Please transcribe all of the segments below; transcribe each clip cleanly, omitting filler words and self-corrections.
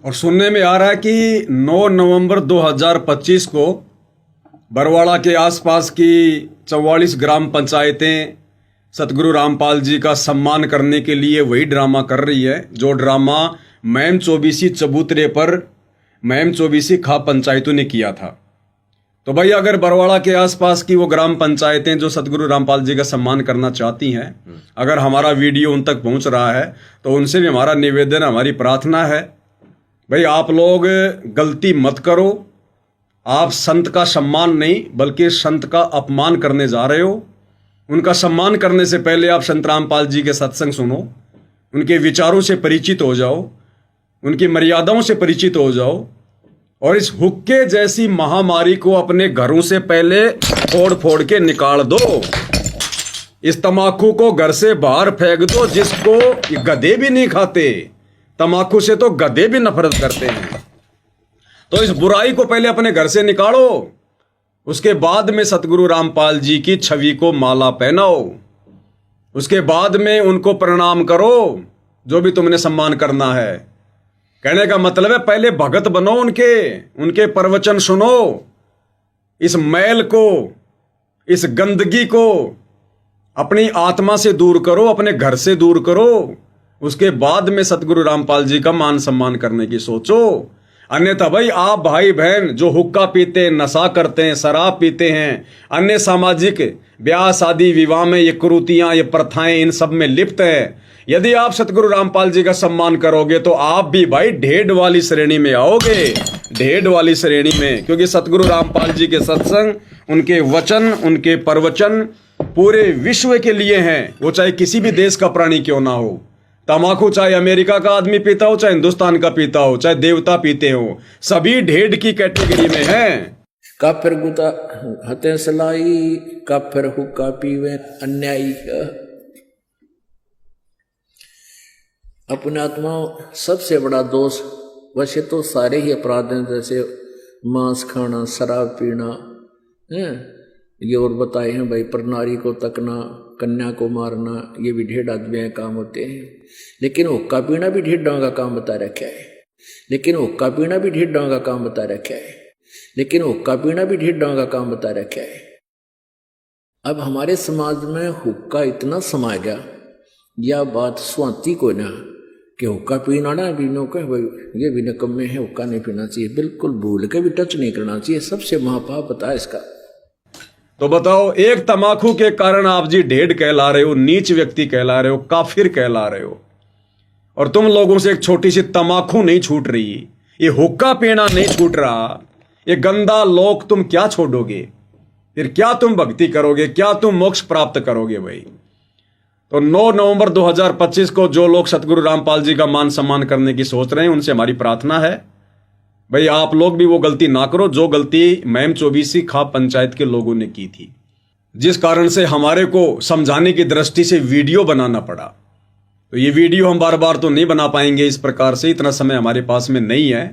और सुनने में आ रहा है कि 9 नवंबर 2025 को बरवाड़ा के आसपास की 44 ग्राम पंचायतें सतगुरु रामपाल जी का सम्मान करने के लिए वही ड्रामा कर रही है जो ड्रामा मैम चौबीसी चबूतरे पर मैम चौबीसी खाप पंचायतों ने किया था। तो भाई अगर बरवाड़ा के आसपास की वो ग्राम पंचायतें जो सतगुरु रामपाल जी का सम्मान करना चाहती हैं, अगर हमारा वीडियो उन तक पहुंच रहा है तो उनसे भी हमारा निवेदन, हमारी प्रार्थना है, भाई आप लोग गलती मत करो। आप संत का सम्मान नहीं बल्कि संत का अपमान करने जा रहे हो। उनका सम्मान करने से पहले आप संत रामपाल जी के सत्संग सुनो, उनके विचारों से परिचित हो जाओ, उनकी मर्यादाओं से परिचित हो जाओ और इस हुक्के जैसी महामारी को अपने घरों से पहले फोड़ फोड़ के निकाल दो। इस तमाकू को घर से बाहर फेंक दो जिसको गधे भी नहीं खाते। तमाकू से तो गधे भी नफरत करते हैं। तो इस बुराई को पहले अपने घर से निकालो, उसके बाद में सतगुरु रामपाल जी की छवि को माला पहनाओ, उसके बाद में उनको प्रणाम करो जो भी तुमने सम्मान करना है। कहने का मतलब है पहले भगत बनो, उनके प्रवचन सुनो, इस मैल को, इस गंदगी को अपनी आत्मा से दूर करो, अपने घर से दूर करो, उसके बाद में सतगुरु रामपाल जी का मान सम्मान करने की सोचो। अन्यथा भाई आप भाई बहन जो हुक्का पीते हैं, नशा करते हैं, शराब पीते हैं, अन्य सामाजिक ब्याह शादी विवाह में ये कुरीतियां, ये प्रथाएं, इन सब में लिप्त हैं, यदि आप सतगुरु रामपाल जी का सम्मान करोगे तो आप भी भाई ढेड वाली श्रेणी में आओगे, ढेड वाली श्रेणी में। क्योंकि सतगुरु रामपाल जी के सत्संग, उनके वचन, उनके प्रवचन पूरे विश्व के लिए हैं, वो चाहे किसी भी देश का प्राणी क्यों ना हो। तमाकू चाहे अमेरिका का आदमी पीता हो, चाहे हिंदुस्तान का पीता हो, चाहे देवता पीते हो, सभी ढेड की कैटेगरी में हैं। काफिर गुता हते सलाई, काफिर हुक्का पीवे अन्यायी। अपने आत्मा सबसे बड़ा दोष, वैसे तो सारे ही अपराध हैं, जैसे मांस खाना, शराब पीना है, ये और बताए हैं भाई, पर नारी को तकना, कन्या को मारना, ये भी ढेड आदमी के काम होते हैं। लेकिन हुक्का पीना भी ढेडों का काम बता रखा है, लेकिन हुक्का पीना भी ढेडों का काम बता रखा है, लेकिन हुक्का पीना भी ढेडों का काम बता रखा है। अब हमारे समाज में हुक्का इतना समा गया, यह बात स्वाति को ना कि हुक्का पीना ना पीनो के भाई ये भी निकम्मे है, हुक्का नहीं पीना चाहिए, बिल्कुल भूल के भी टच नहीं करना चाहिए, सबसे महापाप बता इसका। तो बताओ, एक तमाकू के कारण आप जी ढेड कहला रहे हो, नीच व्यक्ति कहला रहे हो, काफिर कहला रहे हो, और तुम लोगों से एक छोटी सी तमाकू नहीं छूट रही, ये हुक्का पीना नहीं छूट रहा, ये गंदा लोक तुम क्या छोड़ोगे? फिर क्या तुम भक्ति करोगे? क्या तुम मोक्ष प्राप्त करोगे भाई? तो 9 नवंबर 2025 को जो लोग सतगुरु रामपाल जी का मान सम्मान करने की सोच रहे हैं, उनसे हमारी प्रार्थना है भाई आप लोग भी वो गलती ना करो जो गलती मैम चौबीसी खाप पंचायत के लोगों ने की थी, जिस कारण से हमारे को समझाने की दृष्टि से वीडियो बनाना पड़ा। तो ये वीडियो हम बार बार तो नहीं बना पाएंगे इस प्रकार से, इतना समय हमारे पास में नहीं है।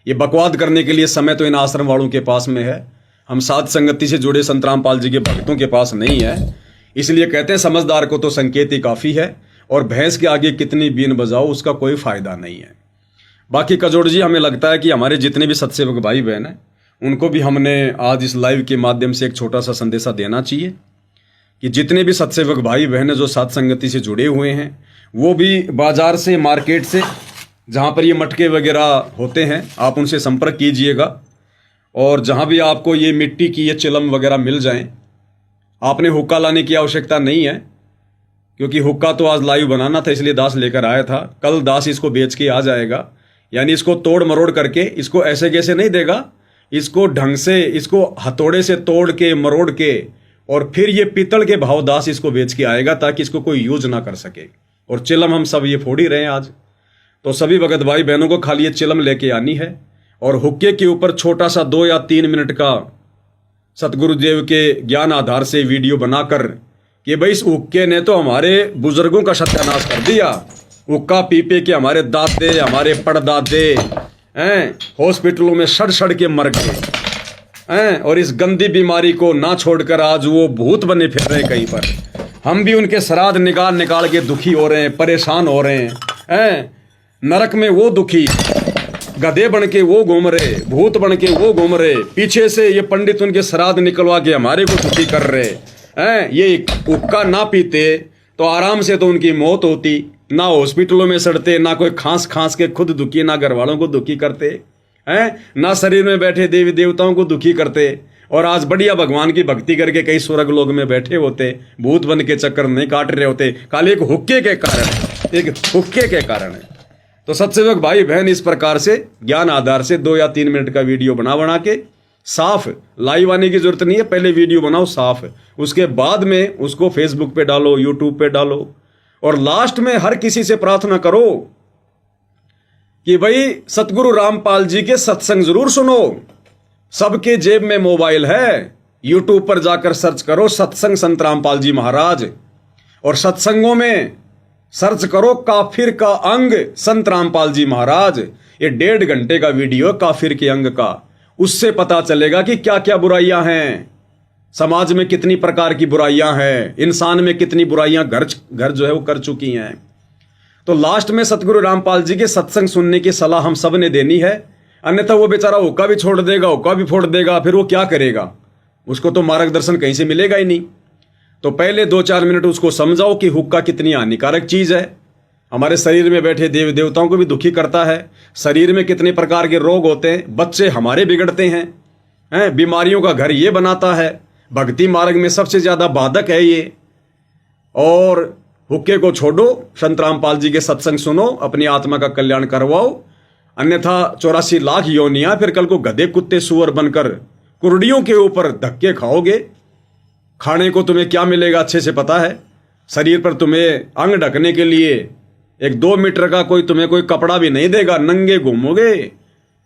ये बकवाद करने के लिए समय तो इन आश्रम वालों के पास में है, हम साध संगति से जुड़े संत रामपाल जी के भक्तों के पास नहीं है। इसलिए कहते हैं समझदार को तो संकेत ही काफ़ी है, और भैंस के आगे कितनी बीन बजाओ उसका कोई फायदा नहीं है। बाकी कजोड़ जी, हमें लगता है कि हमारे जितने भी सत्सेवक भाई बहन हैं उनको भी हमने आज इस लाइव के माध्यम से एक छोटा सा संदेशा देना चाहिए कि जितने भी सत्सेवक भाई बहन हैं जो साध संगति से जुड़े हुए हैं, वो भी बाजार से, मार्केट से, जहाँ पर ये मटके वगैरह होते हैं, आप उनसे संपर्क कीजिएगा। और जहाँ भी आपको ये मिट्टी की ये चिलम वगैरह मिल जाएं, आपने हुक्का लाने की आवश्यकता नहीं है, क्योंकि हुक्का तो आज लाइव बनाना था इसलिए दास लेकर आया था, कल दास इसको बेच के आ जाएगा। यानी इसको तोड़ मरोड़ करके, इसको ऐसे कैसे नहीं देगा, इसको ढंग से, इसको हथौड़े से तोड़ के मरोड़ के, और फिर ये पीतल के भाव दास इसको बेच के आएगा ताकि इसको कोई यूज ना कर सके। और चिलम हम सब ये फोड़ ही रहे हैं आज। तो सभी भगत भाई बहनों को खाली ये चिलम लेके आनी है, और हुक्के के ऊपर छोटा सा 2 या 3 मिनट का सतगुरुदेव के ज्ञान आधार से वीडियो बनाकर कि भाई इस हुक्के ने तो हमारे बुजुर्गों का सत्यानाश कर दिया, हुक्का पी के हमारे दादे, हमारे पड़दादे हैं हॉस्पिटलों में सड़ सड़ के मर गए हैं, और इस गंदी बीमारी को ना छोड़कर आज वो भूत बने फिर रहे कहीं पर। हम भी उनके श्राद्ध निकाल निकाल के दुखी हो रहे हैं, परेशान हो रहे हैं। नरक में वो दुखी गधे बन के वो घूम रहे, भूत बन के वो घूम रहे, पीछे से ये पंडित उनके श्राद्ध निकलवा के हमारे को दुखी कर रहे हैं। ये हुक्का ना पीते तो आराम से तो उनकी मौत होती, ना हॉस्पिटलों में सड़ते, ना कोई खांस खांस के खुद दुखी, ना घर वालों को दुखी करते हैं, ना शरीर में बैठे देवी देवताओं को दुखी करते, और आज बढ़िया भगवान की भक्ति करके कई स्वर्ग लोग में बैठे होते, भूत बन के चक्कर नहीं काट रहे होते, खाली एक हुक्के के कारण, एक हुक्के के कारण है। तो सत्सेवक भाई बहन, इस प्रकार से ज्ञान आधार से 2 या 3 मिनट का वीडियो बना के साफ, लाइव आने की जरूरत नहीं है, पहले वीडियो बनाओ साफ, उसके बाद में उसको फेसबुक पे डालो, यूट्यूब पे डालो, और लास्ट में हर किसी से प्रार्थना करो कि भाई सतगुरु रामपाल जी के सत्संग जरूर सुनो। सबके जेब में मोबाइल है, यूट्यूब पर जाकर सर्च करो सत्संग संत रामपाल जी महाराज, और सत्संगों में सर्च करो काफिर का अंग संत रामपाल जी महाराज। ये 1.5 घंटे का वीडियो काफिर के अंग का, उससे पता चलेगा कि क्या क्या बुराइयां हैं समाज में, कितनी प्रकार की बुराइयां हैं, इंसान में कितनी बुराइयां घर जो है वो कर चुकी हैं। तो लास्ट में सतगुरु रामपाल जी के सत्संग सुनने की सलाह हम सब ने देनी है, अन्यथा वो बेचारा हुक्का भी छोड़ देगा, हुक्का भी फोड़ देगा, फिर वो क्या करेगा, उसको तो मार्गदर्शन कहीं से मिलेगा ही नहीं। तो पहले 2-4 मिनट उसको समझाओ कि हुक्का कितनी हानिकारक चीज है, हमारे शरीर में बैठे देव देवताओं को भी दुखी करता है, शरीर में कितने प्रकार के रोग होते हैं, बच्चे हमारे बिगड़ते हैं, बीमारियों का घर ये बनाता है, भक्ति मार्ग में सबसे ज्यादा बाधक है ये। और हुक्के को छोड़ो, संत रामपाल जी के सत्संग सुनो, अपनी आत्मा का कल्याण करवाओ, अन्यथा 84 लाख योनियां फिर कल को गधे कुत्ते सुअर बनकर कुर्डियों के ऊपर धक्के खाओगे। खाने को तुम्हें क्या मिलेगा अच्छे से पता है, शरीर पर तुम्हें अंग ढकने के लिए 1-2 मीटर का तुम्हें कोई कपड़ा भी नहीं देगा, नंगे घूमोगे।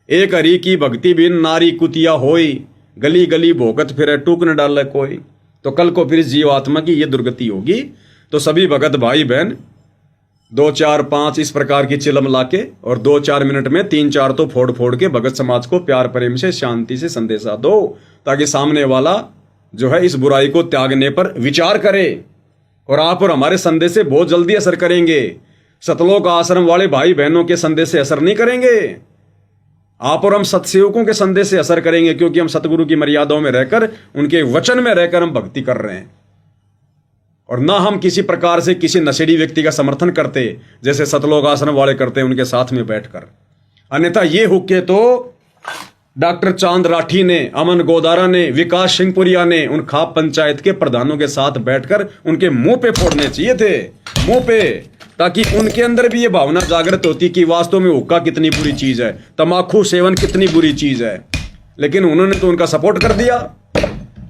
एक हरि की भक्ति बिन नारी कुतिया होई, गली गली भोगत फिरे टूक न डाले कोई। तो कल को फिर जीव आत्मा की ये दुर्गति होगी। तो सभी भगत भाई बहन 2, 4, 5 इस प्रकार की चिलम लाके और 2-4 मिनट में 3-4 तो फोड़ फोड़ के भगत समाज को प्यार प्रेम से शांति से संदेशा दो, ताकि सामने वाला जो है इस बुराई को त्यागने पर विचार करे, और आप और हमारे संदेश से बहुत जल्दी असर करेंगे। सतलोक आश्रम वाले भाई बहनों के संदेश से असर नहीं करेंगे, आप और हम सत्सेवकों के संदेश से असर करेंगे, क्योंकि हम सतगुरु की मर्यादाओं में रहकर, उनके वचन में रहकर हम भक्ति कर रहे हैं, और ना हम किसी प्रकार से किसी नशेड़ी व्यक्ति का समर्थन करते जैसे सतलोक आश्रम वाले करते हैं उनके साथ में बैठकर। अन्यथा ये हुक्के तो डॉक्टर चांद राठी ने, अमन गोदारा ने, विकास सिंहपुरिया ने उन खाप पंचायत के प्रधानों के साथ बैठकर उनके मुंह पे फोड़ने चाहिए थे, मुंह पे, ताकि उनके अंदर भी ये भावना जागृत होती कि वास्तव में हुक्का कितनी बुरी चीज है, तंबाकू सेवन कितनी बुरी चीज है। लेकिन उन्होंने तो उनका सपोर्ट कर दिया।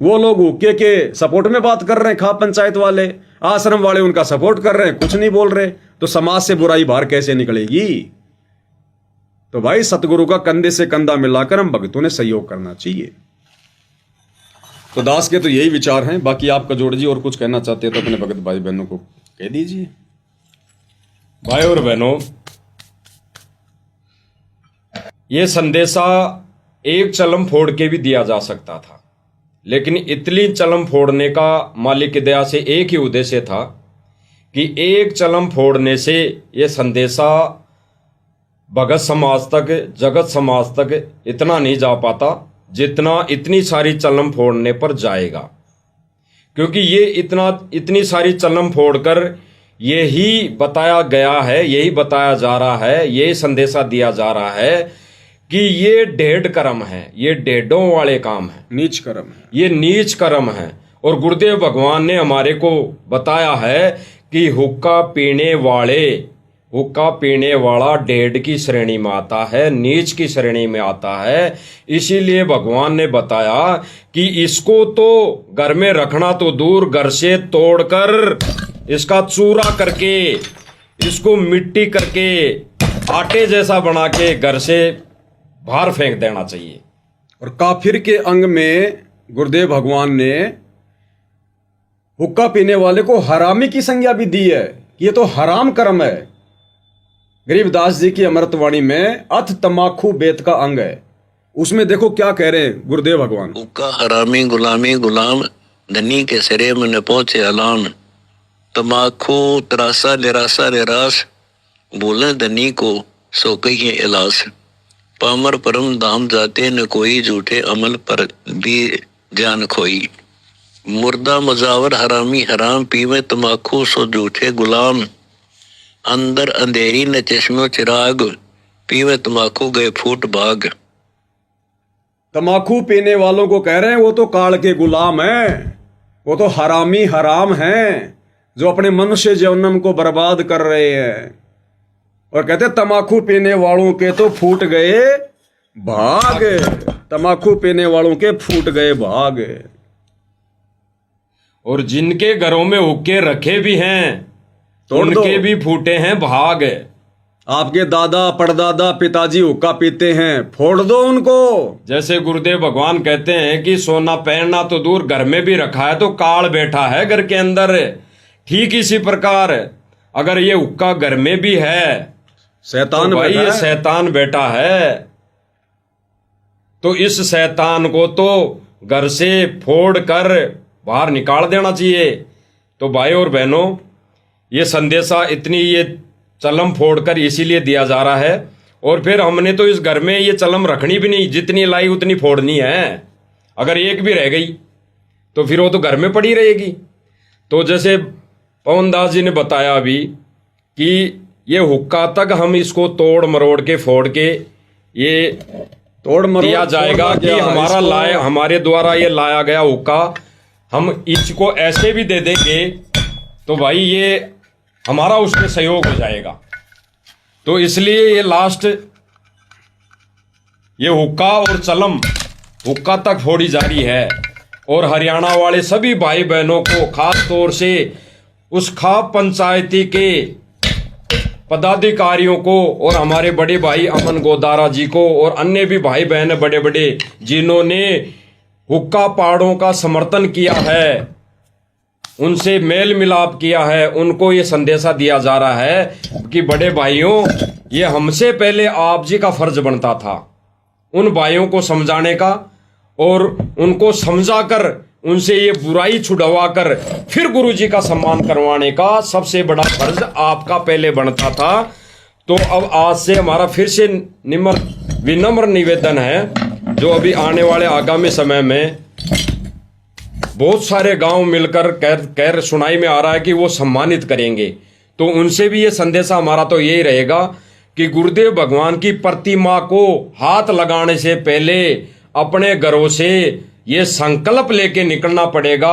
वो लोग हुक्के के सपोर्ट में बात कर रहे हैं, खाप पंचायत वाले, आश्रम वाले उनका सपोर्ट कर रहे हैं, कुछ नहीं बोल रहे। तो समाज से बुराई बाहर कैसे निकलेगी? तो भाई सतगुरु का कंधे से कंधा मिलाकर हम भक्तों ने सहयोग करना चाहिए। तो दास के तो यही विचार हैं। बाकी आप कजोड़ जी और कुछ कहना चाहते हैं तो अपने भगत भाई बहनों को कह दीजिए। भाई और बहनों, ये संदेशा एक चलम फोड़ के भी दिया जा सकता था, लेकिन इतनी चलम फोड़ने का मालिक की दया से एक ही उद्देश्य था कि एक चलम फोड़ने से ये संदेशा भगत समाज तक, जगत समाज तक इतना नहीं जा पाता जितना इतनी सारी चलम फोड़ने पर जाएगा। क्योंकि ये इतनी सारी चलम फोड़कर यही बताया गया है, यही बताया जा रहा है, यही संदेशा दिया जा रहा है कि ये ढेड कर्म है, ये ढेडों वाले काम है, नीच कर्म है, ये नीच कर्म है। और गुरुदेव भगवान ने हमारे को बताया है कि हुक्का पीने वाला ढेड की श्रेणी में आता है, नीच की श्रेणी में आता है। इसीलिए भगवान ने बताया कि इसको तो घर में रखना तो दूर, घर से तोड़कर इसका चूरा करके, इसको मिट्टी करके, आटे जैसा बना के घर से बाहर फेंक देना चाहिए। और काफिर के अंग में गुरुदेव भगवान ने हुक्का पीने वाले को हरामी की संज्ञा भी दी है, ये तो हराम कर्म है। गरीबदास जी की अमृतवाणी में अथ तमाखू बेत का अंग है, उसमें देखो क्या कह रहे हैं गुरुदेव भगवान। हुक्का हरामी गुलामी गुलाम, धनी के सिरे में न पहुंचे अलाम। तमाखू त्रासा निरासा निराश, बोले धनी को सो कहिए इलास। पामर परम धाम जाते न कोई, झूठे अमल पर भी जान खोई। मुर्दा मजावर हरामी हराम, पीवे तमाकू सो झूठे गुलाम। अंदर अंधेरी न चश्मो चिराग, पीवे तमाकू गए फूट भाग। तमाकू पीने वालों को कह रहे हैं वो तो काल के गुलाम हैं, वो तो हरामी हराम हैं जो अपने मनुष्य जीवनम को बर्बाद कर रहे हैं। और कहते तमाकू पीने वालों के तो फूट गए भाग, तमाकू पीने वालों के फूट गए भाग। और जिनके घरों में हुक्के रखे भी हैं उनके भी फूटे हैं भाग। आपके दादा परदादा पिताजी हुक्का पीते हैं, फोड़ दो उनको। जैसे गुरुदेव भगवान कहते हैं कि सोना पहनना तो दूर, घर में भी रखा है तो काल बैठा है घर के अंदर। ठीक इसी प्रकार अगर ये हुक्का घर में भी है, शैतान तो भाई बैठा ये है। शैतान बैठा है, तो इस शैतान को तो घर से फोड़ कर बाहर निकाल देना चाहिए। तो भाई और बहनों, ये संदेशा इतनी ये चलम फोड़कर इसीलिए दिया जा रहा है। और फिर हमने तो इस घर में ये चलम रखनी भी नहीं, जितनी लाई उतनी फोड़नी है। अगर एक भी रह गई तो फिर वो तो घर में पड़ी रहेगी। तो जैसे पवन दास जी ने बताया अभी कि ये हुक्का तक हम इसको तोड़ मरोड़ के फोड़ के ये तोड़ मरोड़ दिया जाएगा तोड़ना कि क्या, हमारा इसको- लाए हमारे द्वारा ये लाया गया हुक्का हम इसको ऐसे भी दे देंगे तो भाई ये हमारा उसमें सहयोग हो जाएगा। तो इसलिए ये लास्ट ये हुक्का और चलम हुक्का तक फोड़ी जा रही है। और हरियाणा वाले सभी भाई बहनों को, खास तौर से उस खाप पंचायती के पदाधिकारियों को और हमारे बड़े भाई अमन गोदारा जी को और अन्य भी भाई बहन बड़े बड़े जिन्होंने हुक्का पाड़ों का समर्थन किया है, उनसे मेल मिलाप किया है, उनको ये संदेशा दिया जा रहा है कि बड़े भाइयों, ये हमसे पहले आप जी का फर्ज बनता था उन भाइयों को समझाने का और उनको समझाकर उनसे ये बुराई छुड़वा कर फिर गुरु जी का सम्मान करवाने का सबसे बड़ा फर्ज आपका पहले बनता था। तो अब आज से हमारा फिर से विनम्र निवेदन है, जो अभी आने वाले आगामी समय में बहुत सारे गांव मिलकर कह सुनाई में आ रहा है कि वो सम्मानित करेंगे, तो उनसे भी ये संदेशा हमारा तो यही रहेगा कि गुरुदेव भगवान की प्रतिमा को हाथ लगाने से पहले अपने घरों से ये संकल्प लेके निकलना पड़ेगा।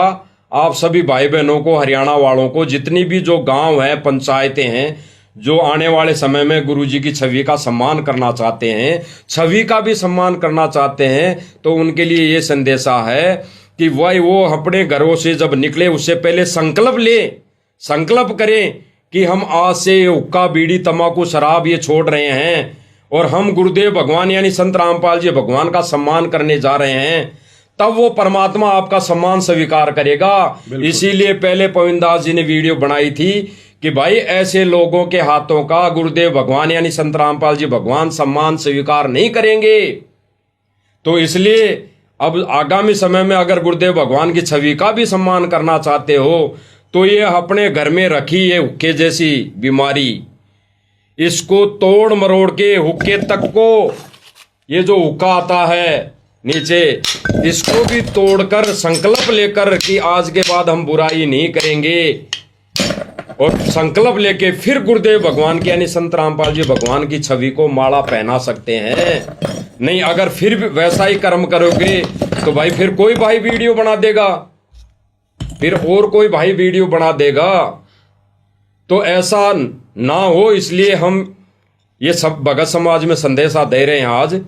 आप सभी भाई बहनों को, हरियाणा वालों को, जितनी भी जो गांव हैं, पंचायतें हैं, जो आने वाले समय में गुरु जी की छवि का सम्मान करना चाहते हैं, छवि का भी सम्मान करना चाहते हैं, तो उनके लिए ये संदेशा है कि भाई वो अपने घरों से जब निकले उससे पहले संकल्प लें, संकल्प करें कि हम आज से हुक्का बीड़ी तंबाकू शराब ये छोड़ रहे हैं और हम गुरुदेव भगवान यानी संत रामपाल जी भगवान का सम्मान करने जा रहे हैं। तब वो परमात्मा आपका सम्मान स्वीकार करेगा। इसीलिए पहले पविंदास जी ने वीडियो बनाई थी कि भाई ऐसे लोगों के हाथों का गुरुदेव भगवान यानी संत रामपाल जी भगवान सम्मान स्वीकार नहीं करेंगे। तो इसलिए अब आगामी समय में अगर गुरुदेव भगवान की छवि का भी सम्मान करना चाहते हो तो ये अपने घर में रखी ये हुक्के जैसी बीमारी, इसको तोड़ मरोड़ के हुक्के तक को, ये जो हुक्का आता है नीचे, इसको भी तोड़कर संकल्प लेकर कि आज के बाद हम बुराई नहीं करेंगे और संकल्प लेके फिर गुरुदेव भगवान की यानी संत रामपाल जी भगवान की छवि को माला पहना सकते हैं। नहीं अगर फिर भी वैसा ही कर्म करोगे तो भाई फिर कोई भाई वीडियो बना देगा, फिर और कोई भाई वीडियो बना देगा। तो ऐसा ना हो, इसलिए हम ये सब भगत समाज में संदेशा दे रहे हैं आज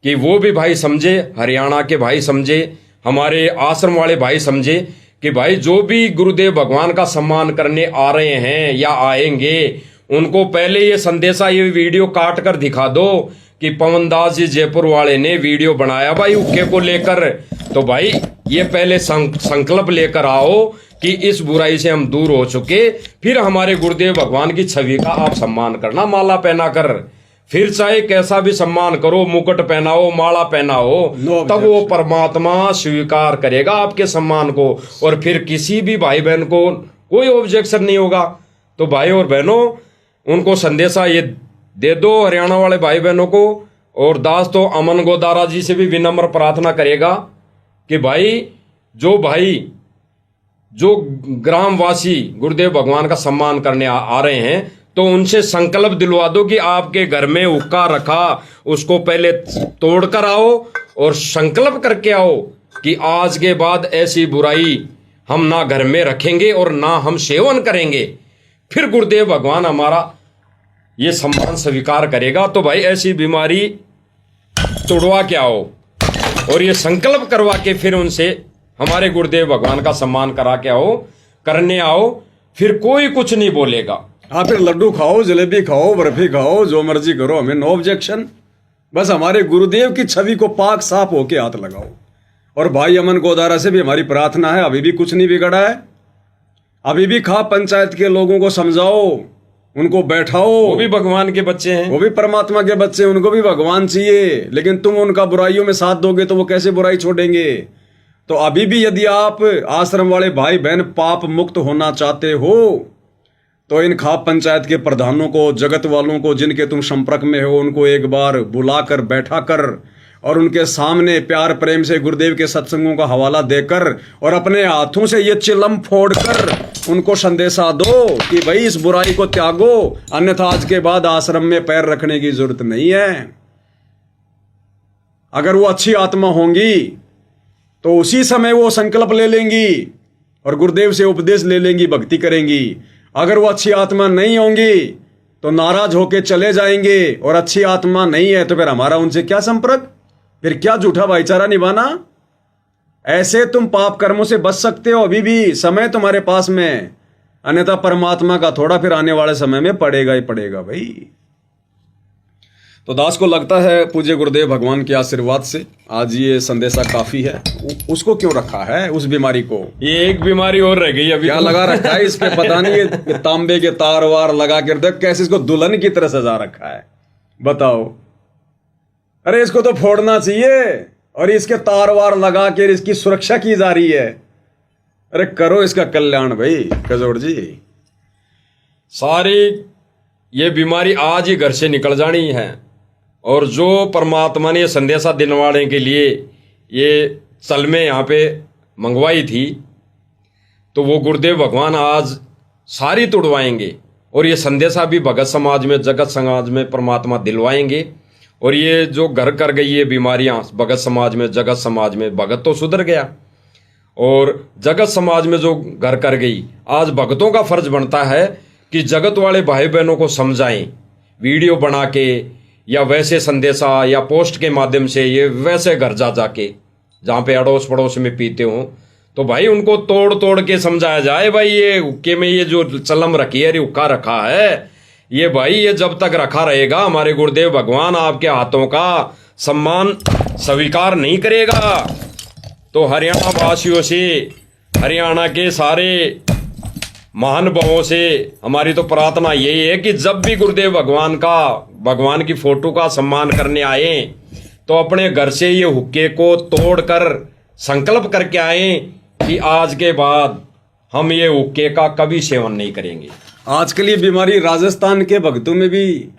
कि वो भी भाई समझे, हरियाणा के भाई समझे, हमारे आश्रम वाले भाई समझे कि भाई जो भी गुरुदेव भगवान का सम्मान करने आ रहे हैं या आएंगे, उनको पहले ये संदेशा, ये वीडियो काट कर दिखा दो कि पवन दास जी जयपुर वाले ने वीडियो बनाया भाई हुक्के को लेकर। तो भाई ये पहले संकल्प लेकर आओ कि इस बुराई से हम दूर हो चुके, फिर हमारे गुरुदेव भगवान की छवि का आप सम्मान करना माला पहना कर। फिर चाहे कैसा भी सम्मान करो, मुकुट पहनाओ, माला पहनाओ, तब वो परमात्मा स्वीकार करेगा आपके सम्मान को और फिर किसी भी भाई बहन को कोई ऑब्जेक्शन नहीं होगा। तो भाई और बहनों, उनको संदेशा ये दे दो हरियाणा वाले भाई बहनों को और दास तो अमन गोदारा जी से भी विनम्र प्रार्थना करेगा कि भाई जो ग्रामवासी गुरुदेव भगवान का सम्मान करने आ रहे हैं, तो उनसे संकल्प दिलवा दो कि आपके घर में हुक्का रखा उसको पहले तोड़कर आओ और संकल्प करके आओ कि आज के बाद ऐसी बुराई हम ना घर में रखेंगे और ना हम सेवन करेंगे। फिर गुरुदेव भगवान हमारा ये सम्मान स्वीकार करेगा। तो भाई ऐसी बीमारी तोड़वा के आओ और ये संकल्प करवा के फिर उनसे हमारे गुरुदेव भगवान का सम्मान करा के करने आओ, फिर कोई कुछ नहीं बोलेगा। हाँ, फिर लड्डू खाओ, जलेबी खाओ, बर्फी खाओ, जो मर्जी करो, हमें नो ऑब्जेक्शन। बस हमारे गुरुदेव की छवि को पाक साफ होके हाथ लगाओ। और भाई अमन गोदारा से भी हमारी प्रार्थना है, अभी भी कुछ नहीं बिगड़ा है, अभी भी खाप पंचायत के लोगों को समझाओ, उनको बैठाओ। वो भी भगवान के बच्चे हैं, वो भी परमात्मा के बच्चे, उनको भी भगवान चाहिए। लेकिन तुम उनका बुराइयों में साथ दोगे तो वो कैसे बुराई छोड़ेंगे। तो अभी भी यदि आप आश्रम वाले भाई बहन पाप मुक्त होना चाहते हो तो इन खाप पंचायत के प्रधानों को, जगत वालों को, जिनके तुम संपर्क में हो, उनको एक बार बुलाकर बैठा कर और उनके सामने प्यार प्रेम से गुरुदेव के सत्संगों का हवाला देकर और अपने हाथों से ये चिलम फोड़कर उनको संदेशा दो कि भाई इस बुराई को त्यागो, अन्यथा आज के बाद आश्रम में पैर रखने की जरूरत नहीं है। अगर वो अच्छी आत्मा होंगी तो उसी समय वो संकल्प ले लेंगी और गुरुदेव से उपदेश ले लेंगी, भक्ति करेंगी। अगर वो अच्छी आत्मा नहीं होंगी तो नाराज होके चले जाएंगे, और अच्छी आत्मा नहीं है तो फिर हमारा उनसे क्या संपर्क, फिर क्या झूठा भाईचारा निभाना। ऐसे तुम पाप कर्मों से बच सकते हो, अभी भी समय तुम्हारे पास में, अन्यथा परमात्मा का थोड़ा फिर आने वाले समय में पड़ेगा ही पड़ेगा भाई। तो दास को लगता है पूज्य गुरुदेव भगवान के आशीर्वाद से आज ये संदेशा काफी है। उसको क्यों रखा है उस बीमारी को? ये एक बीमारी और रह गई अभी। क्या लगा रखा है इस पे पता नहीं, ये तांबे के तार वार लगा कर देख कैसे इसको दुल्हन की तरह सजा रखा है, बताओ। अरे इसको तो फोड़ना चाहिए और इसके तार वार लगा कर इसकी सुरक्षा की जा रही है। अरे करो इसका कल्याण भाई कजोड़ जी। सारी ये बीमारी आज ही घर से निकल जानी है, और जो परमात्मा ने ये संदेशा दिलवाने के लिए ये चलमें यहाँ पे मंगवाई थी, तो वो गुरुदेव भगवान आज सारी तोड़वाएंगे और ये संदेशा भी भगत समाज में, जगत समाज में परमात्मा दिलवाएंगे। और ये जो घर कर गई ये बीमारियां भगत समाज में, जगत समाज में, भगत तो सुधर गया और जगत समाज में जो घर कर गई, आज भगतों का फर्ज बनता है कि जगत वाले भाई बहनों को समझाएं, वीडियो बना के या वैसे संदेशा या पोस्ट के माध्यम से, ये वैसे घर जा जाके जहाँ पे अड़ोस पड़ोस में पीते हो, तो भाई उनको तोड़ तोड़ के समझाया जाए। भाई ये हुक्के में ये जो चलम रखी है, हुक्का रखा है, ये भाई ये जब तक रखा रहेगा हमारे गुरुदेव भगवान आपके हाथों का सम्मान स्वीकार नहीं करेगा। तो हरियाणा वासियों से, हरियाणा के सारे महानुभावों से हमारी तो प्रार्थना यही है कि जब भी गुरुदेव भगवान की फोटो का सम्मान करने आए तो अपने घर से ये हुक्के को तोड़कर संकल्प करके आए कि आज के बाद हम ये हुक्के का कभी सेवन नहीं करेंगे। आजकल ये बीमारी राजस्थान के भक्तों में भी,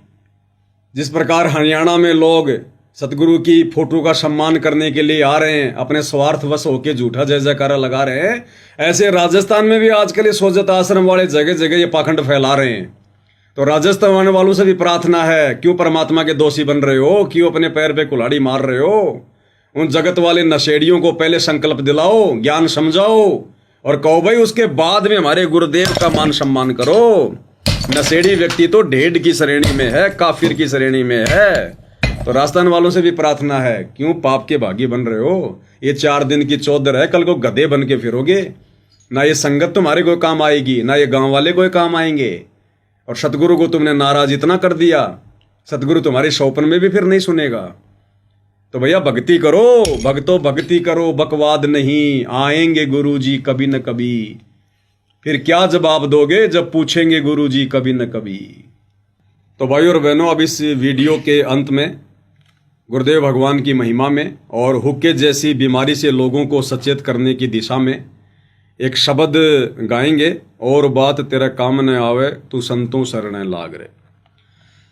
जिस प्रकार हरियाणा में लोग सतगुरु की फोटो का सम्मान करने के लिए आ रहे हैं, अपने स्वार्थवश होकर झूठा जय जयकारा लगा रहे हैं, ऐसे राजस्थान में भी आजकल ये सोजत आश्रम वाले जगह जगह ये पाखंड फैला रहे हैं। तो राजस्थान वालों से भी प्रार्थना है, क्यों परमात्मा के दोषी बन रहे हो, क्यों अपने पैर पे कुल्हाड़ी मार रहे हो? उन जगत वाले नशेड़ियों को पहले संकल्प दिलाओ, ज्ञान समझाओ और कहो भाई उसके बाद में हमारे गुरुदेव का मान सम्मान करो। नशेड़ी व्यक्ति तो ढेड की श्रेणी में है, काफिर की श्रेणी में है। तो राजस्थान वालों से भी प्रार्थना है, क्यों पाप के भागी बन रहे हो? ये 4 दिन की चौधर है, कल को गधे बन के फिरोगे। ना ये संगत तुम्हारे कोई काम आएगी, ना ये गांव वाले कोई काम आएंगे। और सतगुरु को तुमने नाराज इतना कर दिया, सतगुरु तुम्हारे शौपन में भी फिर नहीं सुनेगा। तो भैया भक्ति करो, भक्तो भक्ति करो, बकवाद नहीं। आएंगे गुरु जी कभी न कभी, फिर क्या जवाब दोगे जब पूछेंगे गुरु जी कभी न कभी। तो भाई और बहनों, अब इस वीडियो के अंत में गुरुदेव भगवान की महिमा में और हुक्के जैसी बीमारी से लोगों को सचेत करने की दिशा में एक शब्द गाएंगे। और बात तेरा काम न आवे, तू संतों शरण लाग रे।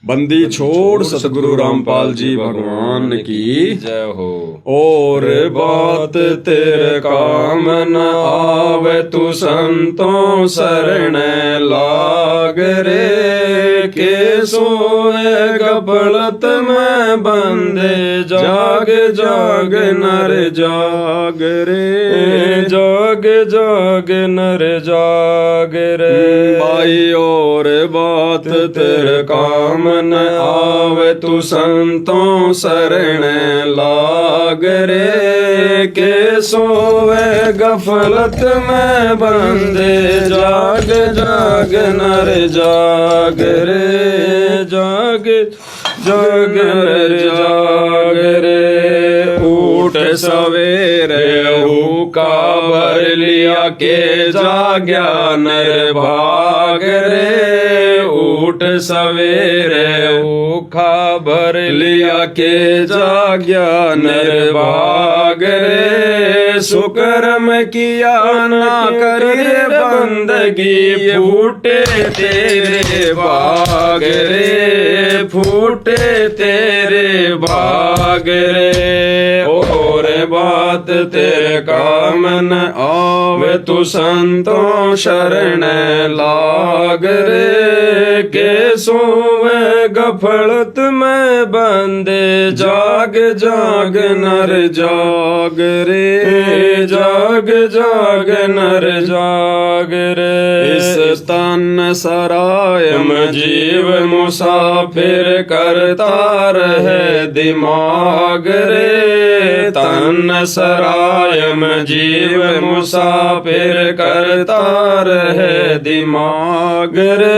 बंदी छोड़ सतगुरु रामपाल जी भगवान की जय हो। और बात तेरे काम न आवे तू संतों शरण लाग रे के सोए गफलत में बंदे जाग जाग नर जाग रे जाग जाग नर जाग रे भाई और बात तेरे काम न आवे तू संतों शरण लाग रे के सोवे गफलत में बंदे जाग जाग नर जाग रे जाग जाग नर जाग रे उठ सवेरे हुक्का भर लिया के जाग्या नर भाग रे उठ सवेरे भूखा भर लिया के जाग्या नर भाग रे सुकर्म किया ना करे बंदगी फूटे तेरे भाग रे फूटे तेरे भाग रे और बात तेरे काम न आवे तू संतों शरण लाग रे के सोवे गफलत में बंदे जाग जाग नर जाग रे जाग जाग नर जाग रे इस तन सराय में जीव मुसाफिर करता रहे दिमाग रे तन सराय में जीव मुसाफिर करता रहे दिमाग रे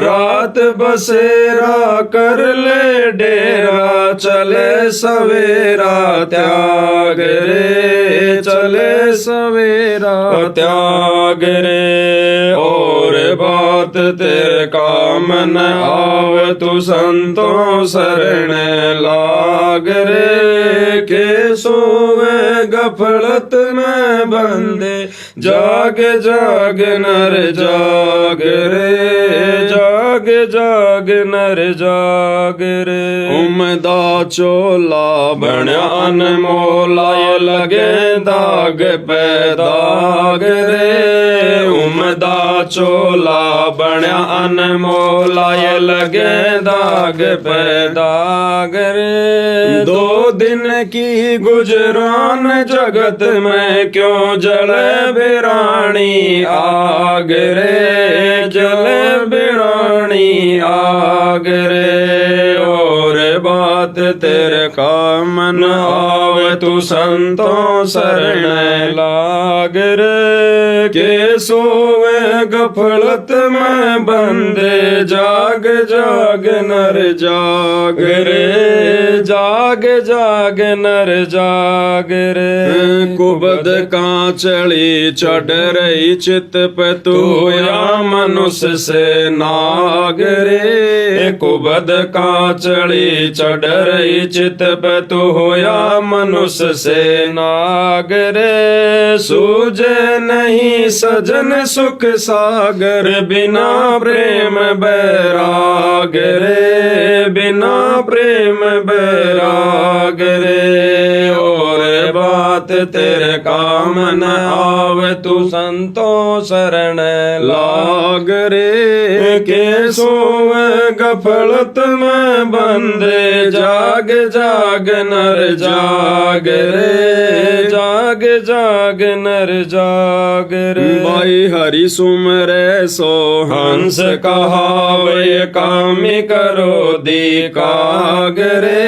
रात बसेरा कर ले डेरा चले सवेरा त्याग रे चले सवेरा त्याग रे और बात तेरे काम न आवे तू संतों शरण लाग रे के सोवे गफलत में बंदे जाग जाग नर जाग रे जाग जाग नर जाग रे उमदा चोला बण्या अनमोला ये लगे दाग पे दाग रे उमदा चोला बण्या अनमोला ये लगे दाग पे दाग रे दो दिन की गुजरान जगत में क्यों जले बिरानी आग रे जले बिरानी आग रे और बात तेरे काम न आवे तू संतों शरण लाग रे के सोवे गफलत में बंदे जाग जाग नर जाग रे जाग जाग नर जाग रे कुबद कांचली चढ़ रही चित पे तू या मनुष्य से नाग रे कुबद कांचली चढ़ रही चित पे तू होया मनुष्य से नाग रे सूझे नहीं सजन सुख सागर बिना प्रेम बैराग रे बिना प्रेम बैराग रे और बात तेरे काम न आवे तू संतों शरण लाग रे के सोवे गफलत में बंदे जाग जाग नर जाग रे जाग जाग नर जाग रे भाई हरि सुमरे सो हंस कहावे कामी करो दी काग रे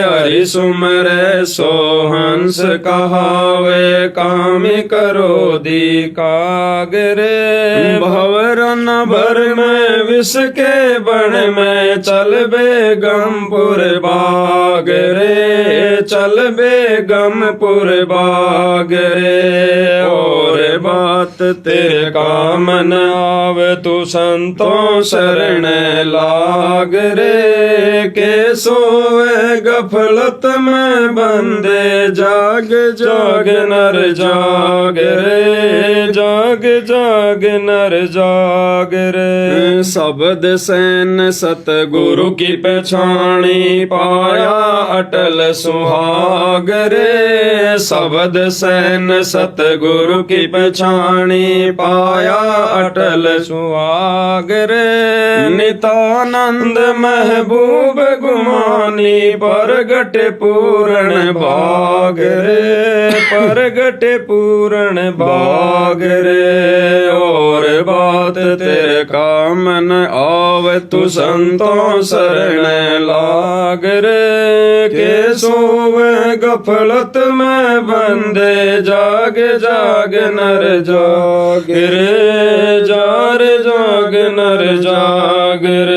हरि सुमरे सो हंस कहावे कामी करो दी काग रे भवरन भर में विष के बण में चल बेगमपुर बाग रे चल बेगमपुर बाग रे और बात बात तेरे का मन आवे तू संतों शरण लाग रे। के सोए गफलत में बंदे जाग जाग नर जाग रे। जाग जाग नर जाग रे। शब्द सैन सतगुरु की पहचानी पाया अटल सुहाग रे। शब्द सैन सतगुरु की पहचानी पाया अटल सुहाग रे। नितानंद महबूब गुमानी परगट पूर्ण भाग रे। परगट पूर्ण भाग रे। और बात तेरे का मन आवे तू संतों शरण लाग रे। के सोवे गफलत में बंदे जाग जाग नर जाग रे। जार जाग नर जाग रे।